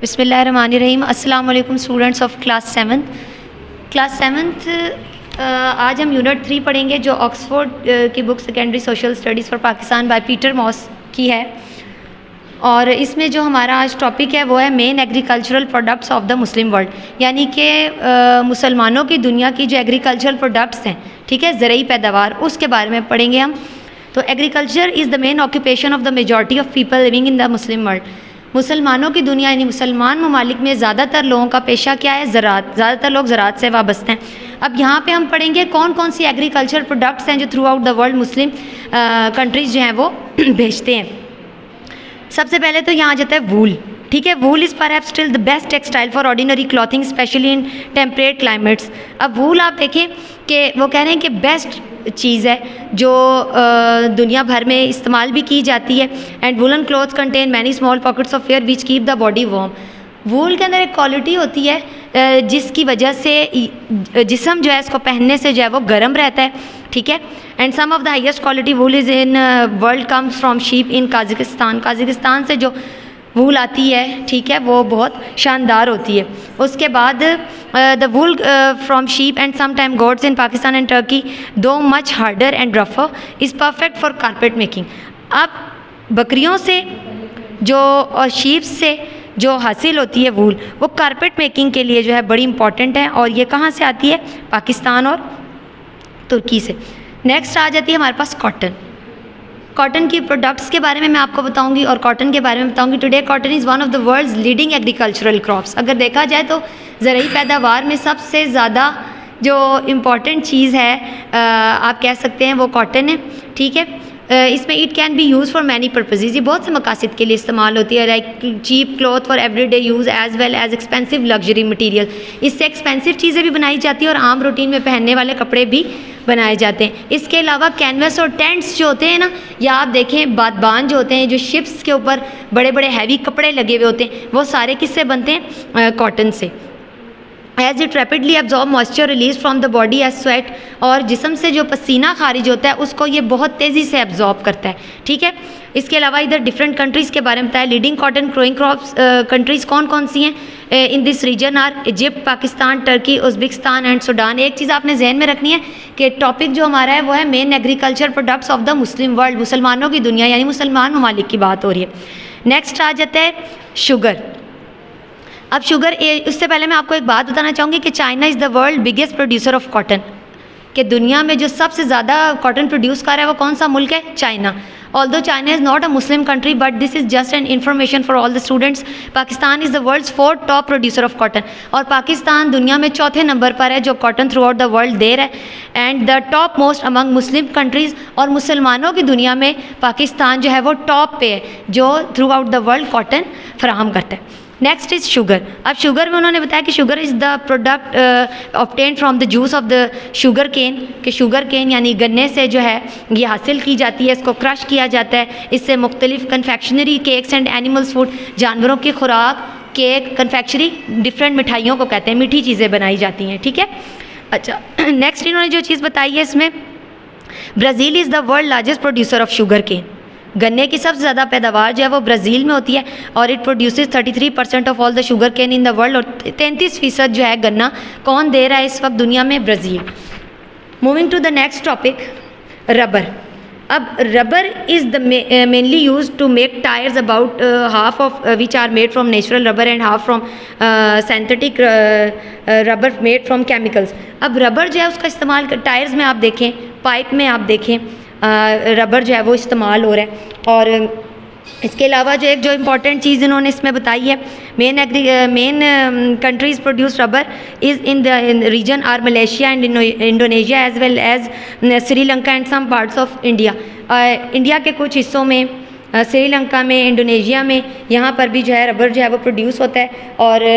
बिस्मिल्लाहिर्रहमानिर्रहीम। अस्सलाम वालेकुम स्टूडेंट्स ऑफ क्लास सेवन्थ। आज हम यूनिट 3 पढ़ेंगे जो ऑक्सफोर्ड की book secondary social studies for Pakistan by Peter Moss की है। और इसमें जो हमारा आज टॉपिक है वो है main agricultural products of the Muslim world, यानी कि मुसलमानों की दुनिया की जो एग्रीकल्चरल प्रोडक्ट्स हैं, ठीक है, ज़रूरी पैदावार, उसके बारे में पढ़ेंगे हम। तो agriculture is the main occupation of the majority of people living in the Muslim world. मुसलमानों की दुनिया यानी मुसलमान ममालिक में ज़्यादातर लोगों का पेशा क्या है? ज़राअत। ज़्यादातर लोग ज़राअत से वाबस्ते हैं। अब यहाँ पे हम पढ़ेंगे कौन कौन सी एग्रीकल्चर प्रोडक्ट्स हैं जो throughout the world Muslim countries जो हैं वो भेजते हैं। सबसे पहले तो यहाँ आ जाता है वूल, ठीक है। Wool is perhaps still the best textile for ordinary clothing specially in temperate climates. अब वूल आप देखें कि वो कह रहे हैं कि बेस्ट चीज़ है जो दुनिया भर में इस्तेमाल भी की जाती है। And woollen clothes contain many small pockets of air which keep the body warm. Wool के अंदर एक क्वालिटी होती है जिसकी वजह से जिस्म जो है इसको पहनने से जो है वो गर्म रहता है, ठीक है। And some of the highest quality wool is in world comes from sheep in Kazakhstan. Kazakhstan से जो वूल आती है, ठीक है, वो बहुत शानदार होती है। उसके बाद the wool from sheep and some time goats in Pakistan and Turkey though much harder and रफर is perfect for carpet making. अब बकरियों से जो और शीप से जो हासिल होती है वूल, वो कारपेट मेकिंग के लिए जो है बड़ी इंपॉर्टेंट है। और ये कहाँ से आती है? पाकिस्तान और तुर्की से। नेक्स्ट आ जाती है हमारे पास कॉटन। कॉटन की प्रोडक्ट्स के बारे में मैं आपको बताऊंगी और कॉटन के बारे में बताऊंगी। Today cotton is one of the world's leading agricultural crops. अगर देखा जाए तो ज़रूरी पैदावार में सबसे ज़्यादा जो इम्पॉर्टेंट चीज़ है आप कह सकते हैं वो कॉटन है, ठीक है। इसमें it can be use for many purposes, ये बहुत से मकासद के लिए इस्तेमाल होती है, like cheap cloth for everyday use as well as expensive luxury material. इससे एक्सपेंसिव चीज़ें भी बनाई जाती हैं और आम रूटीन में पहनने वाले कपड़े भी बनाए जाते हैं। इसके अलावा कैनवस और टेंट्स जो होते हैं ना, या आप देखें बादबान जो होते हैं, जो शिप्स के ऊपर बड़े बड़े हैवी कपड़े लगे हुए होते हैं, वो सारे किससे बनते हैं? कॉटन से। As it rapidly absorb moisture release from the body as sweat, और जिस्म से जो पसीना खारिज होता है उसको ये बहुत तेज़ी से एब्जॉर्ब करता है, ठीक है। इसके अलावा इधर डिफरेंट कंट्रीज़ के बारे में बताया। Leading cotton growing crops countries कौन कौन सी हैं in this region are Egypt, Pakistan, Turkey, Uzbekistan and Sudan. एक चीज़ आपने जहन में रखनी है कि टॉपिक जो हमारा है वो है main agriculture products of the Muslim world, मुसलमानों की दुनिया यानी मुसलमान ममालिक की बात हो रही है। नेक्स्ट आ जाता है शुगर। अब शुगर, उससे पहले मैं आपको एक बात बताना चाहूँगी कि China is the world biggest producer of cotton, कि दुनिया में जो सबसे ज़्यादा कॉटन प्रोड्यूस कर रहा है वो कौन सा मुल्क है? China. Although China is not a Muslim country but this is just an information for all the students. Pakistan is the world's 4th top producer of cotton, और पाकिस्तान दुनिया में चौथे नंबर पर है जो cotton throughout the world दे रहा है। And the top most among Muslim countries, और मुसलमानों की दुनिया में पाकिस्तान जो है वो टॉप पे है जो throughout the world cotton फराहम करता है। Next is sugar. अब शुगर में उन्होंने बताया कि sugar is the product obtain from the juice of the sugar cane, कि शुगर केन यानी गन्ने से जो है ये हासिल की जाती है, इसको क्रश किया जाता है। इससे मुख्तलिफ confectionery cakes and animals food, जानवरों की खुराक, केक, कन्फेक्शनरी, डिफरेंट मिठाइयों को कहते हैं, मीठी चीज़ें बनाई जाती हैं, ठीक है। अच्छा, नेक्स्ट इन्होंने जो चीज़ बताई है इसमें, Brazil is the world largest producer of sugar cane. गन्ने की सबसे ज़्यादा पैदावार जो है वो ब्राज़ील में होती है, और it produces 33% of all the sugar cane in the world, और 33% जो है गन्ना कौन दे रहा है इस वक्त दुनिया में? Brazil. Moving to the next topic, rubber. अब rubber is the mainly use to make tyres, about half of which are made from natural rubber and half from synthetic rubber made from chemicals. अब rubber जो है उसका इस्तेमाल tyres में आप देखें, pipe में आप देखें, रबर जो है वो इस्तेमाल हो रहा है। और इसके अलावा जो एक जो इम्पॉर्टेंट चीज़ इन्होंने इसमें बताई है, main countries produce rubber is in the region are Malaysia and Indonesia as well as Sri Lanka and some parts of India. India के कुछ हिस्सों में, श्रीलंका में, इंडोनेशिया में, यहाँ पर भी जो है रबर जो है वो प्रोड्यूस होता है। और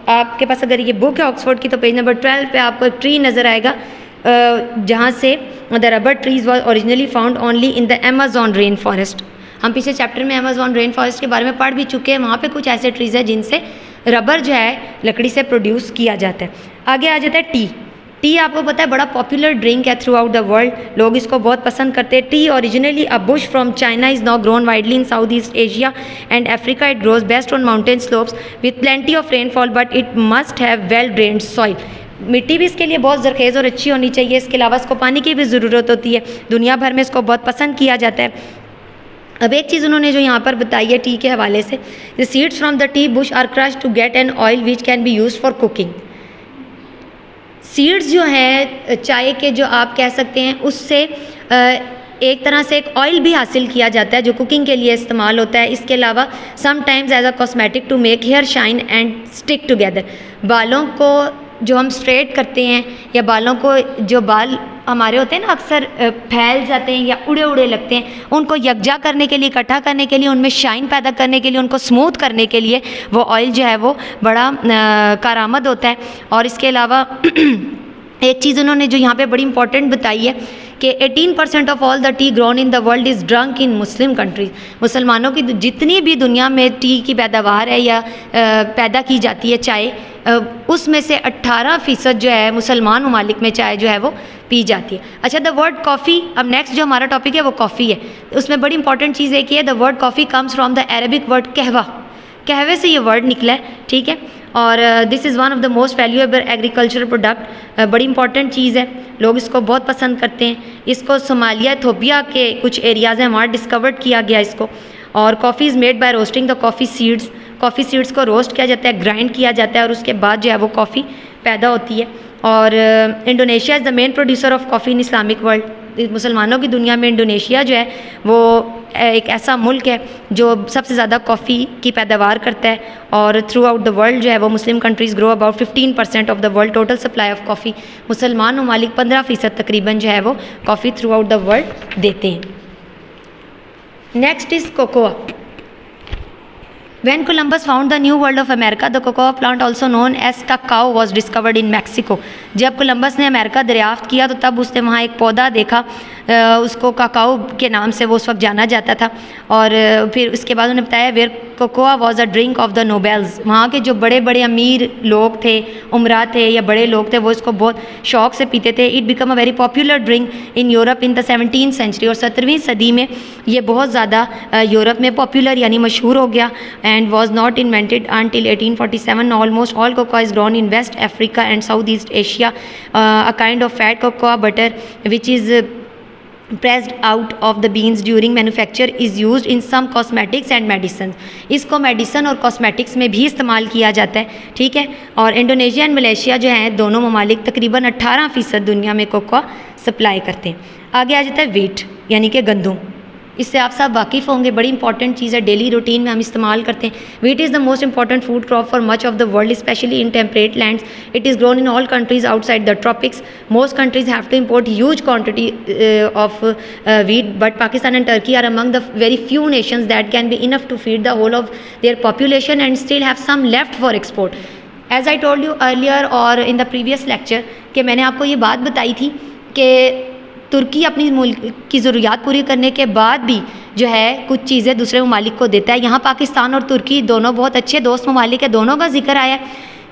आपके पास अगर ये बुक है ऑक्सफोर्ड की तो पेज नंबर 12 पे आपको एक ट्री नज़र आएगा जहाँ से the rubber trees was originally found only in the Amazon rain forest. हम पिछले चैप्टर में अमेज़न रेन फॉरेस्ट के बारे में पढ़ भी चुके हैं। वहाँ पे कुछ ऐसे ट्रीज़ हैं जिनसे रबर जो है लकड़ी से प्रोड्यूस किया जाता है। आगे आ जाता है टी। टी आपको पता है बड़ा पॉपुलर ड्रिंक है थ्रू आउट द वर्ल्ड, लोग इसको बहुत पसंद करते हैं। T originally a bush from China is now grown widely in south east Asia and Africa. It grows best on mountain slopes with plenty of rainfall but it must have well drained soil. मिट्टी भी इसके लिए बहुत ज़रखेज़ और अच्छी होनी चाहिए। इसके अलावा इसको पानी की भी ज़रूरत होती है। दुनिया भर में इसको बहुत पसंद किया जाता है। अब एक चीज़ उन्होंने जो यहाँ पर बताई है टी के हवाले से, the seeds from the tea bush are crushed to get an oil which can be used for cooking. Seeds जो हैं चाय के, जो आप कह सकते हैं, उससे एक तरह से एक ऑयल भी हासिल किया जाता है जो कुकिंग के लिए इस्तेमाल होता है। इसके अलावा sometimes as a cosmetic to make hair shine and stick together. बालों को जो हम स्ट्रेट करते हैं या बालों को, जो बाल हमारे होते हैं ना अक्सर फैल जाते हैं या उड़े उड़े लगते हैं, उनको यकजा करने के लिए, इकट्ठा करने के लिए, उनमें शाइन पैदा करने के लिए, उनको स्मूथ करने के लिए वो ऑयल जो है वो बड़ा कारआमद होता है। और इसके अलावा एक चीज़ उन्होंने जो यहाँ पे बड़ी इंपॉर्टेंट बताई है कि 18% of all the T grown in the world is drunk in Muslim countries. मुसलमानों की जितनी भी दुनिया में टी की पैदावार है या पैदा की जाती है चाय, उसमें से 18% जो है मुसलमान ममालिक में चाय जो है वो पी जाती है। अच्छा, द वर्ड कॉफ़ी, अब नेक्स्ट जो हमारा टॉपिक है वो कॉफ़ी है। उसमें बड़ी इंपॉर्टेंट चीज़ एक ही है, the word coffee comes from the Arabic word कहवा। कहवे से ये वर्ड निकला है, ठीक है। और this is one of the most valuable agricultural product. बड़ी इंपॉर्टेंट चीज़ है, लोग इसको बहुत पसंद करते हैं। इसको सोमालिया, इथोपिया के कुछ एरियाज़ हैं वहाँ डिस्कवर्ड किया गया इसको। और coffee is made by roasting the coffee seeds. Coffee seeds को रोस्ट किया जाता है, ग्राइंड किया जाता है और उसके बाद जो है वो कॉफ़ी पैदा होती है। और Indonesia is the main producer of coffee in Islamic world. मुसलमानों की दुनिया में इंडोनेशिया जो है वो एक ऐसा मुल्क है जो सबसे ज़्यादा कॉफ़ी की पैदावार करता है। और थ्रू आउट द वर्ल्ड जो है वो Muslim countries grow about 15% of the world total supply of coffee. मुसलमान ममालिक 15% तकरीबन जो है वो coffee throughout the world देते हैं। Next is cocoa. When Columbus found the New World of America, the cocoa plant also known as cacao was discovered in Mexico. जब Columbus ने अमेरिका दरियाफ्त किया तो तब उसने वहाँ एक पौधा देखा, उसको काकाओ के नाम से वो उस वक्त जाना जाता था। और फिर उसके बाद उन्होंने बताया where cocoa was a drink of the nobles. वहाँ के जो बड़े बड़े अमीर लोग थे, उमरा थे या बड़े लोग थे, वो इसको बहुत शौक से पीते थे। It become a very popular drink in Europe in the 17th century. और 17वीं सदी में ये बहुत ज़्यादा यूरोप में पॉपुलर यानी मशहूर हो गया। And was not invented until 1847. Almost all cocoa is grown in West Africa and Southeast Asia. A kind of fat cocoa butter which is pressed out of the beans during manufacture is used in some cosmetics and medicines. इसको medicine और cosmetics में भी इस्तेमाल किया जाता है, ठीक है। और इंडोनेशिया एंड मलेशिया जो हैं दोनों ममालिक तकरीबन 18% दुनिया में कोकोआ सप्लाई करते हैं। आगे आ जाता है वीट यानी कि गंदम। इससे आप सब वाकिफ़ होंगे, बड़ी इंपॉर्टेंट चीज़ है, डेली रूटीन में हम इस्तेमाल करते हैं। Wheat is the most important food crop for much of the world specially in temperate lands. It is grown in all countries outside the tropics. Most countries have to import huge quantity of wheat but Pakistan and Turkey are among the very few nations that can be enough to feed the whole of their population and still have some left for export. As I told you earlier और in the previous lecture कि मैंने आपको ये बात बताई थी कि तुर्की अपनी मुल्क की ज़रूरियात पूरी करने के बाद भी जो है कुछ चीज़ें दूसरे ममालिक को देता है। यहाँ पाकिस्तान और तुर्की दोनों बहुत अच्छे दोस्त ममालिक है, दोनों का जिक्र आया है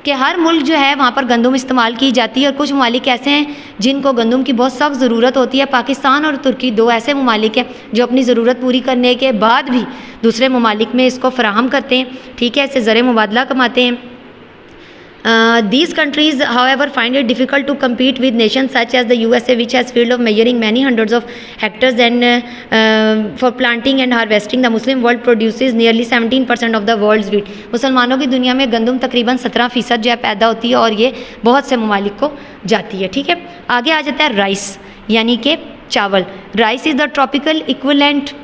कि हर मुल्क जो है वहाँ पर गंदम इस्तेमाल की जाती है। और कुछ ममालिक ऐसे हैं जिनको गंदम की बहुत सख्त ज़रूरत होती है। पाकिस्तान और तुर्की दो ऐसे ममालिक हैं जो अपनी ज़रूरत पूरी करने के बाद भी दूसरे ममालिक में इसको फ़राहम करते हैं, ठीक है, इससे ज़र मुबादला कमाते हैं। These countries, however, find it difficult to compete with nations such as the USA, which has field of measuring many hundreds of hectares and for planting and harvesting. The Muslim world produces nearly 17% of the world's wheat. मुसलमानों की दुनिया में गंदम तकरीबन 17% जो है पैदा होती है और ये बहुत से ममालिक को जाती है, ठीक है। आगे आ जाता है राइस यानी कि चावल। Rice is the tropical equivalent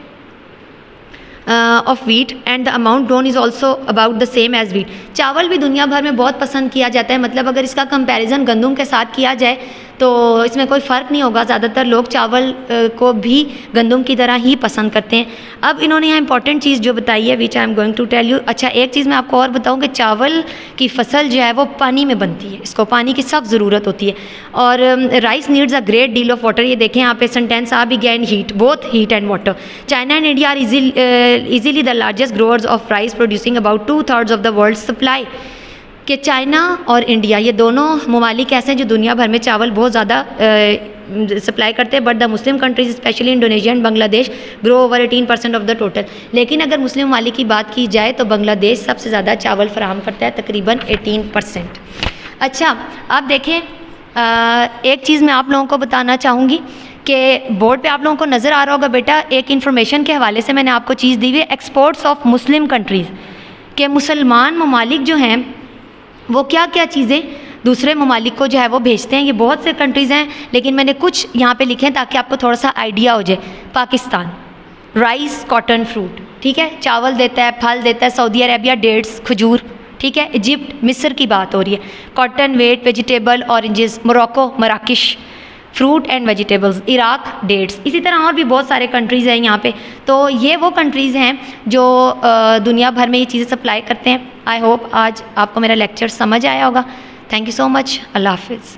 of wheat and the amount grown is also about the same as wheat. चावल भी दुनिया भर में बहुत पसंद किया जाता है, मतलब अगर इसका कंपैरिजन गंदम के साथ किया जाए तो इसमें कोई फ़र्क नहीं होगा। ज़्यादातर लोग चावल को भी गंदम की तरह ही पसंद करते हैं। अब इन्होंने यहाँ इंपॉर्टेंट चीज़ जो बताई है which I am going to tell you. अच्छा, एक चीज़ मैं आपको और बताऊँ कि चावल की फसल जो है वो पानी में बनती है, इसको पानी की सख्त ज़रूरत होती है। और rice needs a great deal of water. ये देखें यहाँ पे सेंटेंस आ भी गया in heat, both heat and water. China and India are easily the largest growers of rice producing about 2/3 of the world supply. कि चाइना और India ये दोनों ममालिक ऐसे हैं जो दुनिया भर में चावल बहुत ज़्यादा सप्लाई करते हैं, but the Muslim countries specially Indonesia and Bangladesh grow over 18% of the total. लेकिन अगर मुस्लिम ममालिक की बात की जाए तो बांग्लादेश सबसे ज़्यादा चावल फराहम करता है, तकरीबन 18%। अच्छा, अब देखें, एक चीज़ मैं आप लोगों को बताना चाहूँगी कि बोर्ड पे आप लोगों को नज़र आ रहा होगा बेटा, एक इन्फॉर्मेशन के हवाले से मैंने आपको चीज़ दी हुई है, एक्सपोर्ट्स ऑफ मुस्लिम कंट्रीज़, के मुसलमान ममालिक जो हैं वो क्या क्या चीज़ें दूसरे ममालिक को जो है वो भेजते हैं। ये बहुत से कंट्रीज़ हैं, लेकिन मैंने कुछ यहाँ पे लिखे हैं ताकि आपको थोड़ा सा आइडिया हो जाए। पाकिस्तान राइस, कॉटन, फ्रूट, ठीक है, चावल देता है, फल देता है। सऊदी अरेबिया डेट्स, खजूर, ठीक है। इजिप्ट, मिस्र की बात हो रही है, cotton, wheat, vegetable, oranges. Morocco, Marrakesh, fruit and vegetables. Iraq, dates. इसी तरह और भी बहुत सारे कंट्रीज़ हैं यहाँ पे। तो ये वो कंट्रीज़ हैं जो दुनिया भर में ये चीज़ें सप्लाई करते हैं। आई होप आज आपको मेरा लेक्चर समझ आया होगा। Thank you so much. अल्लाह हाफिज़।